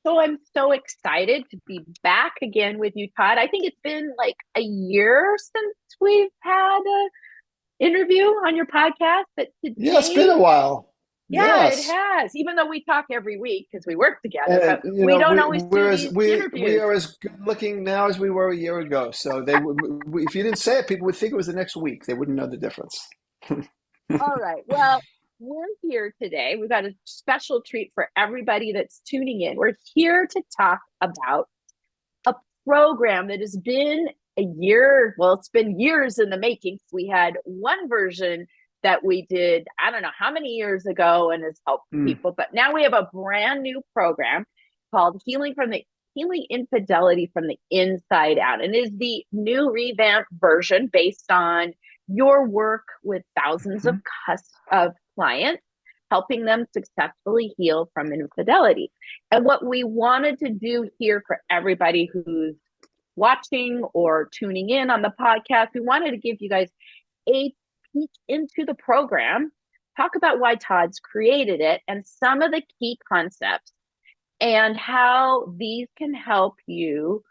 So I'm so excited to be back again with you, Todd. I think it's been like a year since we've had an interview on your podcast, but Yeah, it's been today, a while. yeah, it Yes. has. Even though we talk every week because we work together, And but we don't always do we're as these we interviews. are as good looking now as we were a year ago. So if you didn't say it, people would think it was the next week. They wouldn't know the difference. All right. Well, we're here today. We've got a special treat for everybody that's tuning in. We're here to talk about a program that has been a year. Well, it's been years in the making. We had one version that we did, I don't know how many years ago, and has helped Mm. people. But now we have a brand new program called Healing Infidelity from the Inside Out. And it is the new revamped version based on your work with thousands Mhm. of clients, helping them successfully heal from infidelity. And what we wanted to do here for everybody who's watching or tuning in on the podcast, we wanted to give you guys a peek into the program, talk about why Todd's created it, and some of the key concepts and how these can help you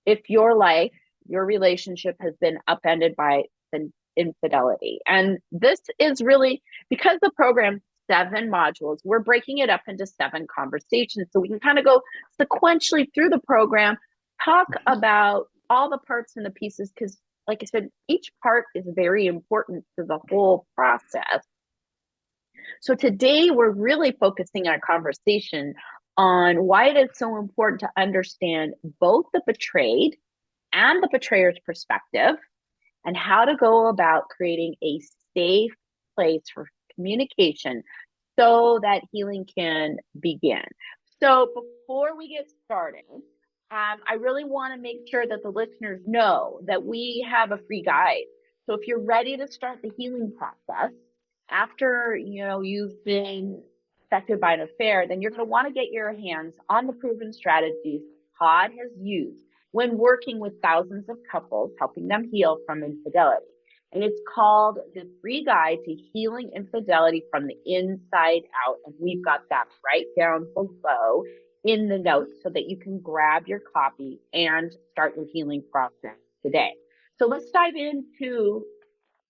if your life, your relationship has been upended by infidelity. And this is really because the program's 7 modules, we're breaking it up into 7 conversations so we can kind of go sequentially through the program, talk about all the parts and the pieces, because, like I said, each part is very important to the whole process. So today we're really focusing our conversation on why it is so important to understand both the betrayed and the betrayer's perspective, and how to go about creating a safe place for communication so that healing can begin. So, before we get started, I really want to make sure that the listeners know that we have a free guide. So, if you're ready to start the healing process after you've been affected by an affair, then you're going to want to get your hands on the proven strategies Todd has used when working with thousands of couples, helping them heal from infidelity. And it's called The Free Guide to Healing Infidelity from the Inside Out. And we've got that right down below in the notes so that you can grab your copy and start your healing process today. So let's dive into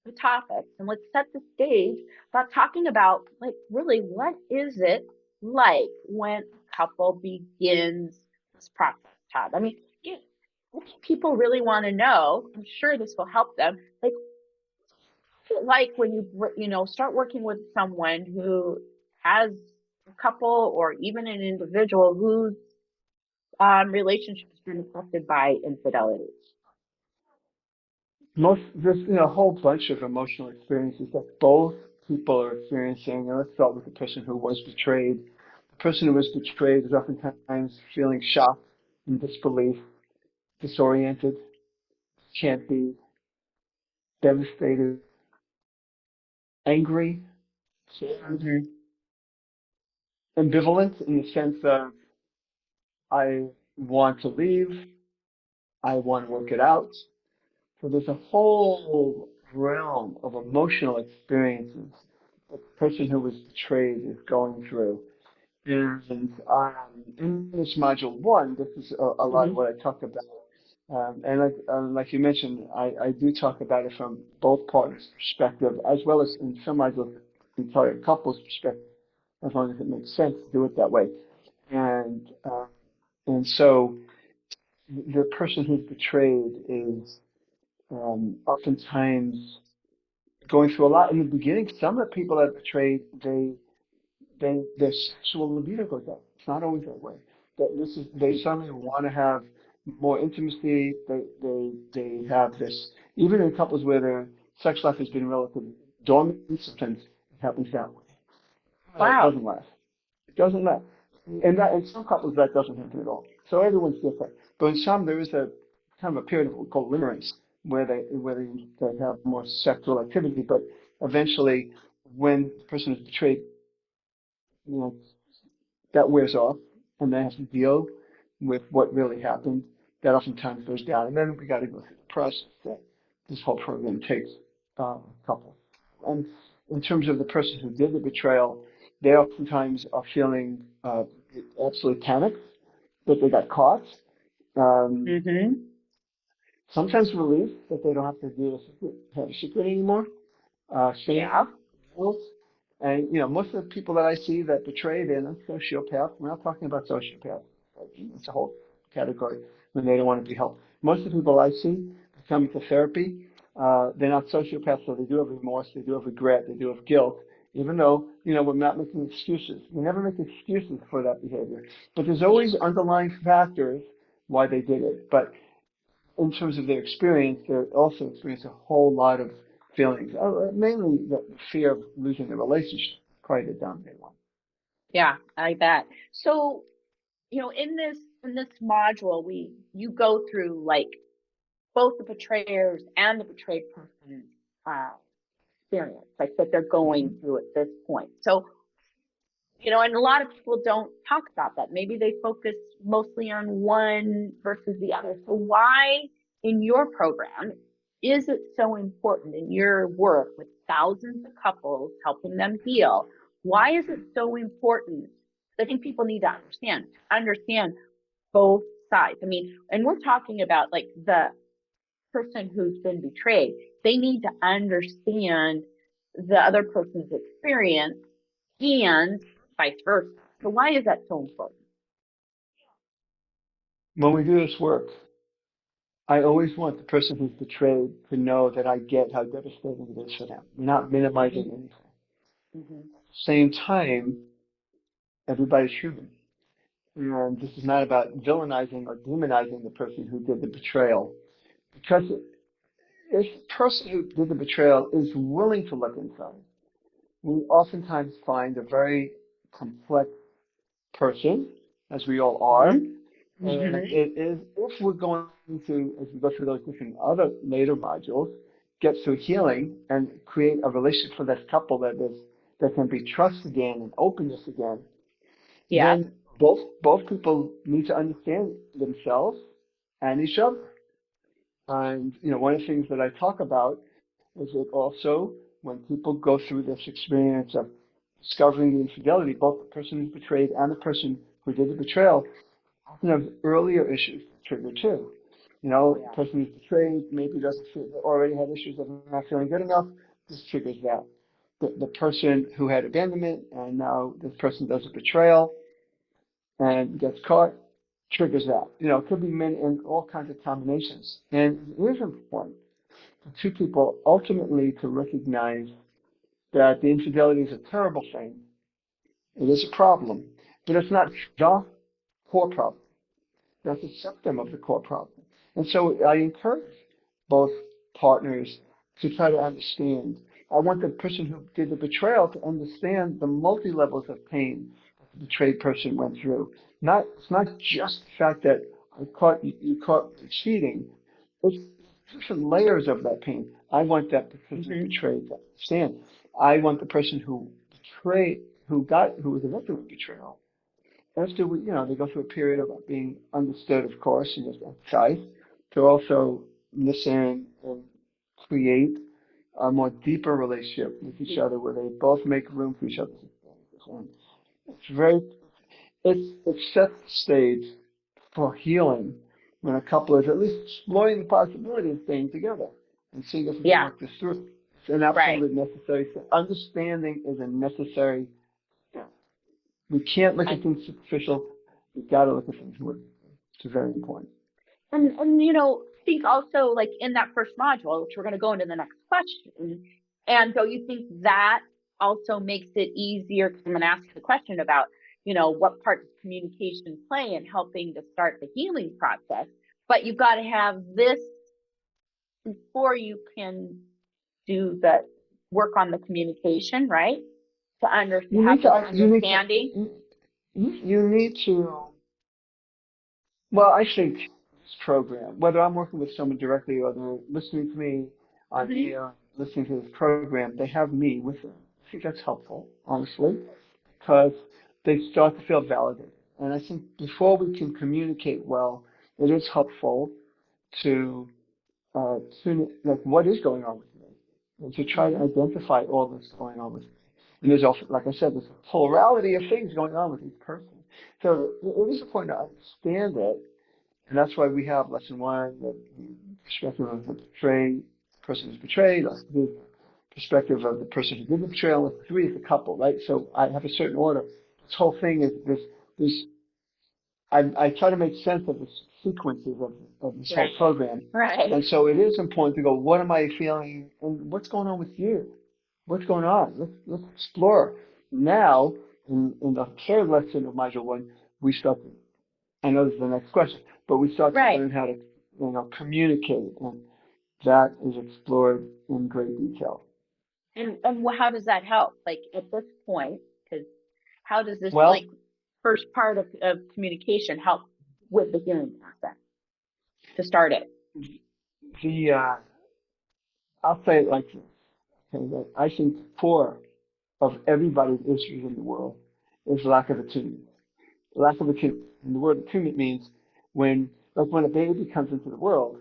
the topics and let's set the stage about talking about, like, really, what is it like when a couple begins this process, Todd? I mean, yeah, people really want to know. I'm sure this will help them. Like when you start working with someone who has a couple or even an individual whose relationship has been affected by infidelity. There's a whole bunch of emotional experiences that both people are experiencing. And let's start with the person who was betrayed. The person who was betrayed is oftentimes feeling shocked and disbelief, disoriented, can't be, devastated, angry, sad, ambivalent in the sense of I want to leave, I want to work it out. So there's a whole realm of emotional experiences that the person who was betrayed is going through. And in this module one, this is a lot of Mm-hmm. what I talked about. And like you mentioned, I do talk about it from both partners' perspective, as well as in some modules, the entire couple's perspective, as long as it makes sense to do it that way. And so the person who's betrayed is oftentimes going through a lot. In the beginning, some of the people that are betrayed, their sexual libido goes up. It's not always that way. They suddenly want to have more intimacy. They have this, even in couples where their sex life has been relatively dormant, sometimes it happens that way. It Wow. doesn't last. It doesn't last. And that in some couples that doesn't happen at all. So everyone's different. But in some there is a kind of a period of what we call limerence, where they have more sexual activity, but eventually when the person is betrayed, you know, that wears off and they have to deal with what really happened. That oftentimes goes down. And then we got to go through the process that this whole program takes a couple. And in terms of the person who did the betrayal, they oftentimes are feeling absolutely panicked. that they got caught. Um, Mm-hmm. Sometimes relief that they don't have to do a secret, have a secret anymore. Yeah. Shame, guilt, and most of the people that I see that betray, they're not sociopaths. We're not talking about sociopaths. It's a whole category when they don't want to be helped. Most of the people I see coming to therapy, they're not sociopaths, so they do have remorse, they do have regret, they do have guilt. Even though we're not making excuses. We never make excuses for that behavior, but there's always underlying factors why they did it. But in terms of their experience, they also experience a whole lot of feelings, mainly the fear of losing the relationship, probably the dominant one. Yeah, I bet. So, in this module, you go through like both the betrayers and the betrayed person uh, experience, like that they're going Mm-hmm. through at this point. So, and a lot of people don't talk about that. Maybe they focus mostly on one versus the other. So why in your program is it so important in your work with thousands of couples helping them heal? Why is it so important? I think people need to understand both sides. I mean, and we're talking about like the person who's been betrayed. They need to understand the other person's experience and vice versa. So why is that so important? When we do this work, I always want the person who's betrayed to know that I get how devastating it is for them. We're not minimizing Mm-hmm. anything. Mm-hmm. At the same time, everybody's human. And this is not about villainizing or demonizing the person who did the betrayal. Because if the person who did the betrayal is willing to look inside, we oftentimes find a very complex person, as we all are. And Mm-hmm. it is, if we're going to, as we go through those different other later modules, get through healing and create a relationship for that couple that can be trust again and openness again, Yeah. then both people need to understand themselves and each other. And one of the things that I talk about is that also when people go through this experience of discovering the infidelity, both the person who's betrayed and the person who did the betrayal often have earlier issues triggered too. Oh The yeah. person who's betrayed maybe doesn't feel, already had issues of not feeling good enough. This triggers that. The person who had abandonment and now this person does a betrayal and gets caught triggers that. It could be many and all kinds of combinations. And it is important for two people ultimately to recognize that the infidelity is a terrible thing. It is a problem, but it's not the core problem. That's a symptom of the core problem. And so I encourage both partners to try to understand. I want the person who did the betrayal to understand the multi levels of pain that the betrayed person went through. It's not just the fact that you caught me cheating. It's different layers of that pain. I want that person who's Mm-hmm. betrayed to understand. I want the person who was a victim of betrayal after they go through a period of being understood, of course, and just emphasized, to also listen and create a more deeper relationship with each other where they both make room for each other's experiences. And it's very, it sets the stage for healing when a couple is at least exploring the possibility of staying together and seeing if we can Yeah. work this through. It's an Right. absolute necessary thing. Understanding is a necessary step. We can't look at And things superficial. We've got to look at things more. It's very important. think also like in that first module, which we're going to go into the next question. And so you think that also makes it easier because I'm going to ask you the question about, what part does communication play in helping to start the healing process? But you've got to have this before you can do the work on the communication, right? You Have need this to. You need to. understanding. You need to. Well, I think this program, whether I'm working with someone directly or they're listening to me on Mm-hmm. air, listening to this program, they have me with them. I think that's helpful, honestly, because they start to feel validated. And I think before we can communicate well, it is helpful to like what is going on with me, and to try to Mm-hmm. identify all that's going on with me. And there's also, like I said, there's a plurality of things going on with each person. So it is important to understand it, and that's why we have lesson one, the perspective of the person who's betrayed, lesson two, perspective of the person who did the betrayal, lesson three is the couple, right? So I have a certain order. This whole thing is this I try to make sense of the sequences of this whole Right. program. Right. And so it is important to go, what am I feeling and what's going on with you? What's going on? Let's explore. Now, in the third lesson of Module 1, we start to, I know this is the next question, but we start to Right. learn how to, communicate, and that is explored in great detail. And how does that help? Like at this point, because how does this like Well, first part of communication help with the healing process to start it? the I'll say it like this, okay, that I think core of everybody's issues in the world is lack of attunement. Lack of attunement. And the word attunement means when a baby comes into the world,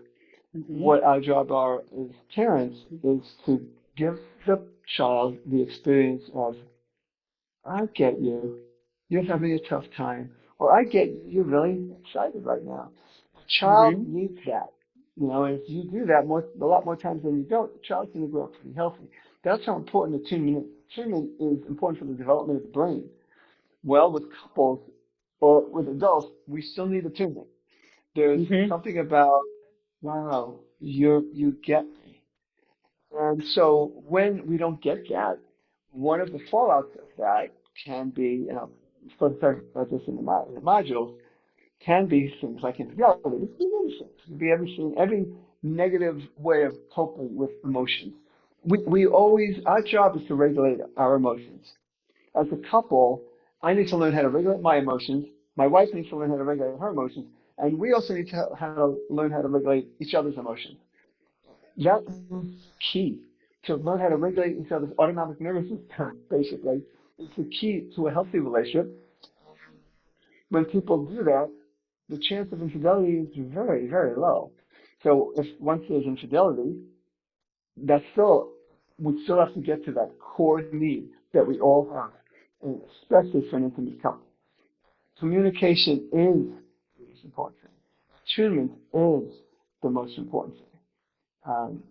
Mm-hmm. what our job are as parents is to give the child the experience of, I get you, you're having a tough time, or I get you, you're really excited right now. The child Mm-hmm. needs that. And if you do that a lot more times than you don't, the child's going to grow up pretty healthy. That's how important attunement is. Attunement is important for the development of the brain. Well, with couples or with adults, we still need attunement. There's Mm-hmm. something about, wow, you get me. And so when we don't get that, one of the fallouts of that can be, for this in the modules, can be things like infidelity. It can be anything. It can be everything, every negative way of coping with emotions. We always, our job is to regulate our emotions. As a couple, I need to learn how to regulate my emotions. My wife needs to learn how to regulate her emotions. And we also need to how to learn how to regulate each other's emotions. That is key. To learn how to regulate each other's autonomic nervous system, basically, is the key to a healthy relationship. When people do that, the chance of infidelity is very, very low. So if once there's infidelity, that's still we still have to get to that core need that we all have, and especially for an intimate couple. Communication is the most important thing. Attunement is the most important thing. Um,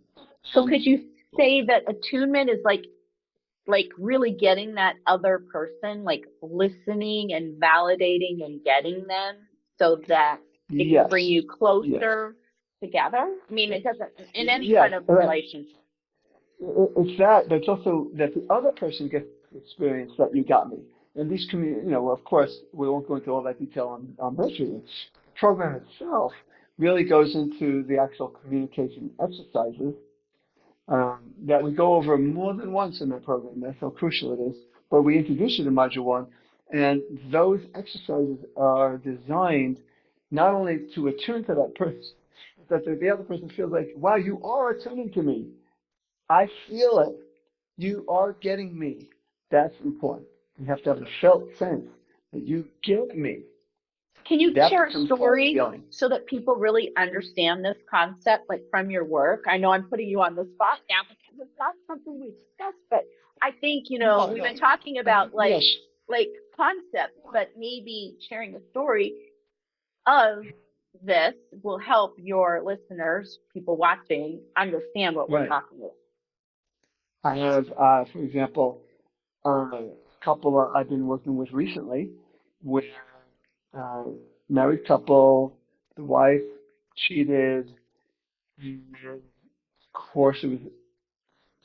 So and could you say that attunement is like really getting that other person, like listening and validating and getting them so that it can yes, bring you yes, closer together? I mean, it doesn't in any yes. kind of relationship. It's that, but it's also that the other person gets to experience that you got me. And these of course, we won't go into all that detail on Betrayal. The program itself really goes into the actual communication exercises that we go over more than once in that program. That's how crucial it is. But we introduce it in Module 1, and those exercises are designed not only to attune to that person, but that the other person feels like, wow, you are attuning to me. I feel it. You are getting me. That's important. You have to have a felt sense that you get me. Can you That share a becomes part of the story feeling. so that people really understand this concept, like from your work? I know I'm putting you on the spot now because it's not something we discussed, but I think, No, we've no. been talking about Yes. like concepts, but maybe sharing a story of this will help your listeners, people watching, understand what we're Right. talking about. I have, for example, a couple I've been working with recently, where uh, married couple, the wife cheated, and of course it was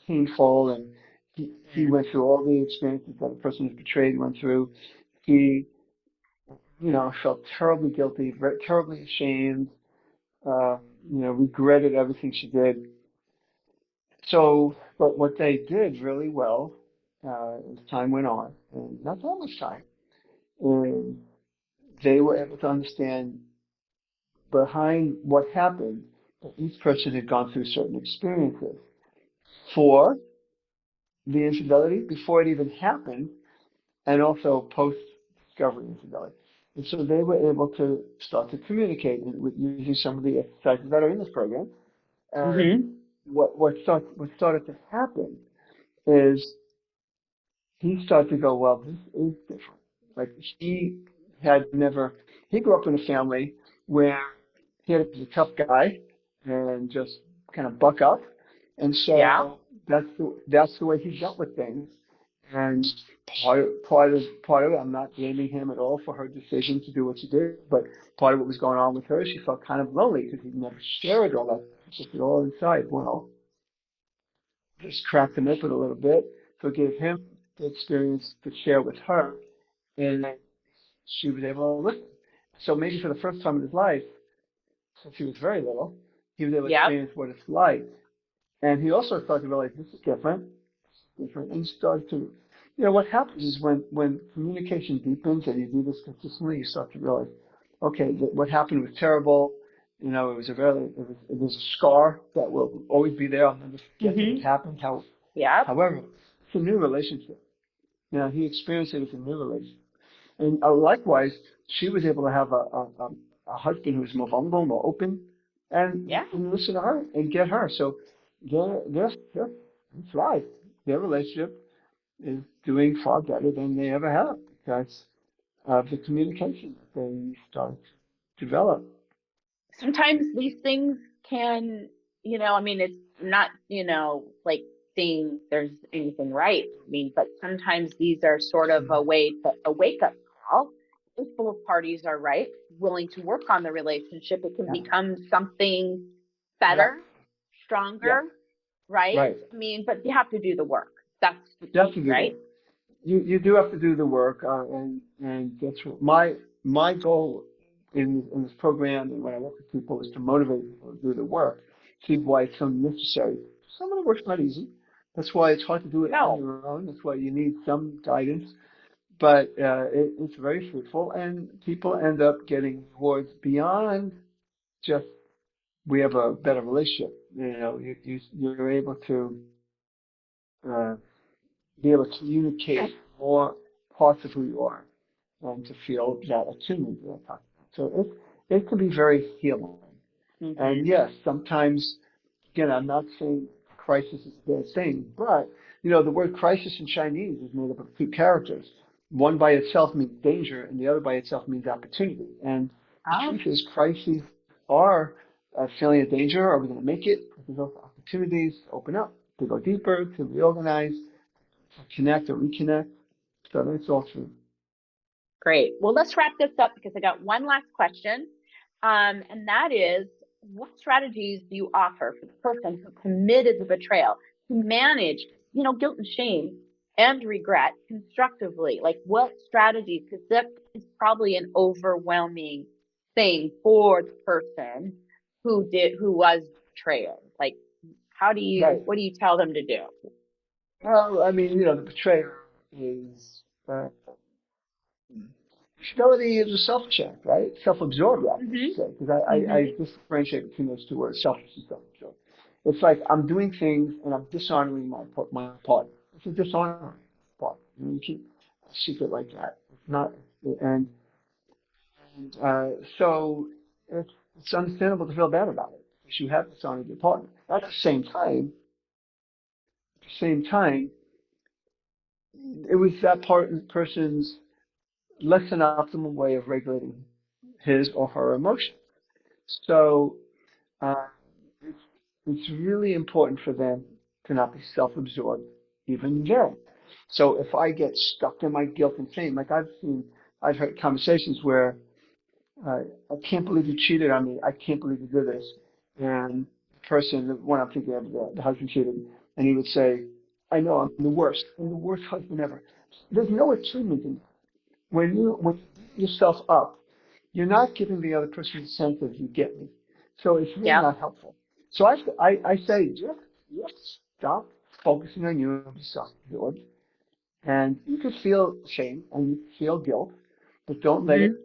painful, and he went through all the experiences that a person who's betrayed went through. He, felt terribly guilty, terribly ashamed, uh, regretted everything she did. So, but what they did really well as time went on, and not that much time, and they were able to understand behind what happened that each person had gone through certain experiences. For the infidelity, before it even happened, and also post-discovery infidelity. And so they were able to start to communicate with using some of the exercises that are in this program. And Mm-hmm. what started to happen is he started to go, well, this is different. Like he had never, he grew up in a family where he had to be a tough guy and just kind of buck up. And Yeah. so that's the way he dealt with things. And part of it, I'm not blaming him at all for her decision to do what she did, but part of what was going on with her, she felt kind of lonely because he never shared all that. She put it all inside. Well, just cracked him open a little bit, so it gave him the experience to share with her, and she was able to listen. So maybe for the first time in his life, since he was very little, he was able to Yep. experience what it's like. And he also started to realize this is different, and started to, what happens is when communication deepens and you do this consistently, you start to realize, okay, what happened was terrible. It was a scar that will always be there. I'll never forget that it Mhm. happened. Yep. However, it's a new relationship. He experienced it as a new relationship. And likewise, she was able to have a husband who was more vulnerable, more open, Yeah. and listen to her and get her. So they're thrive. Their relationship is doing far better than they ever have because of the communication that they start to develop. Sometimes these things can, I mean, it's not, like saying there's anything right. I mean, but sometimes these are sort of a way to a wake up call. If both parties are right, willing to work on the relationship, it can Yeah, become something yeah, better, yeah. stronger, right? Right. I mean, but you have to do the work. That's the You have key, to do the right? work. You do have to do the work, and that's what my goal in this program and when I work with people is to motivate people to do the work. See why it's so necessary. Some of the work's not easy. That's why it's hard to do it on No. your own. That's why you need some guidance. But it's very fruitful, and people end up getting rewards beyond just we have a better relationship. You're able to uh, be able to communicate more parts of who you are and to feel that attunement that I talked about. So it can be very healing. And Hmm. yes, sometimes, again, I'm not saying crisis is a bad thing, but the word crisis in Chinese is made up of two characters. One by itself means danger, and the other by itself means opportunity. And the Oh, truth is, crises are a feeling of danger. Are we going to make it? There's also opportunities to open up, to go deeper, to reorganize, to connect or reconnect. So that's all true. great. Well, let's wrap this up because I got one last question. And that is, what strategies do you offer for the person who committed the betrayal to manage, guilt and shame and regret constructively? Like what strategies? Because that is probably an overwhelming thing for the person who was betrayed. Like, Right. what do you tell them to do? Well, I mean, the betrayer is Fidelity is a self-check, right? Self-absorbed, I should Hmm. say, because I Hmm. differentiate between those two words, selfish and self-absorbed. It's like I'm doing things and I'm dishonoring my partner. It's a dishonoring part. You keep a secret like that. It's not, and so it's understandable to feel bad about it because you have dishonored your partner. At the same time, it was that person's less than optimal way of regulating his or her emotions. So uh, it's, it's really important for them to not be self-absorbed even then. So if I get stuck in my guilt and shame, like I've heard conversations where uh, I can't believe you cheated on me. I can't believe you did this. And the person, the one I'm thinking of, the husband cheated, and he would say, I know I'm the worst. I'm the worst husband ever. There's no achievement in that. When you beat yourself up, you're not giving the other person a sense of you get me. So it's really Yep. not helpful. So I say just stop focusing on you and be self-absorbed. And you can feel shame and you can feel guilt, but don't let it Hmm.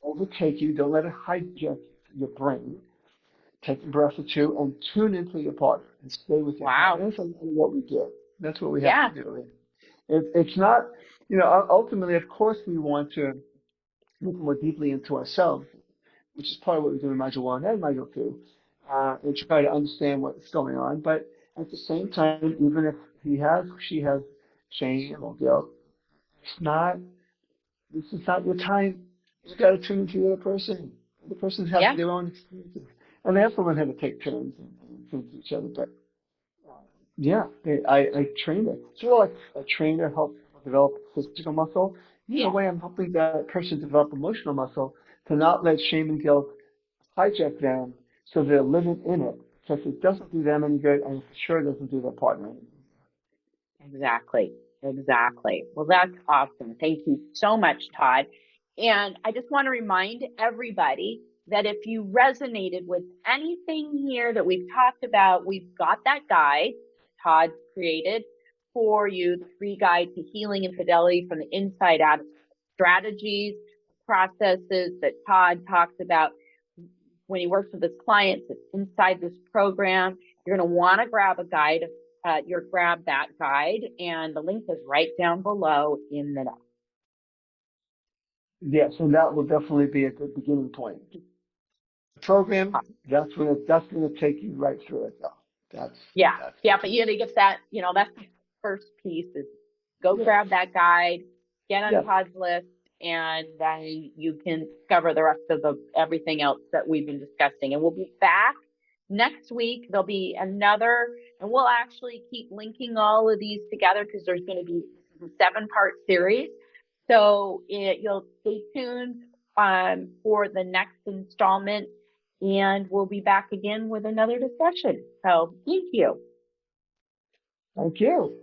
overtake you. Don't let it hijack your brain. Take a breath or two and tune into your partner and stay with your Wow. partner. That's what we do. That's what we have to Yeah. do. It's not, ultimately, of course, we want to look more deeply into ourselves, which is part of what we do in Module 1 and Module 2, and try to understand what's going on. But at the same time, even if she has shame or guilt, it's not, this is not your time. You got to tune into the other person. The person has Yeah. their own experiences, and they have to learn how to take turns and tune to each other. But yeah, I trained her. Sort of like a trainer helps develop physical muscle. In a Yeah. way, I'm helping that person develop emotional muscle to not let shame and guilt hijack them so they're living in it. Because it doesn't do them any good and for sure doesn't do their partner any good. Exactly. Exactly. Well, that's awesome. Thank you so much, Todd. And I just want to remind everybody that if you resonated with anything here that we've talked about, we've got that guide Todd created for you, the free guide to healing infidelity from the inside out, strategies, processes that Todd talks about when he works with his clients. It's inside this program. You're going to want to grab a guide. Grab that guide, and the link is right down below in the notes. Yes, and that will definitely be a good beginning point. The program, that's gonna take you right through it though. That's Yeah, that's the yeah, but key. you got to get that. That's the first piece is go Yes, grab that guide, get on yes. Todd's list, and then you can discover the rest of the everything else that we've been discussing. And we'll be back next week. There'll be another, and we'll actually keep linking all of these together because there's going to be a 7-part series. So you'll stay tuned for the next installment, and we'll be back again with another discussion. So thank you. Thank you.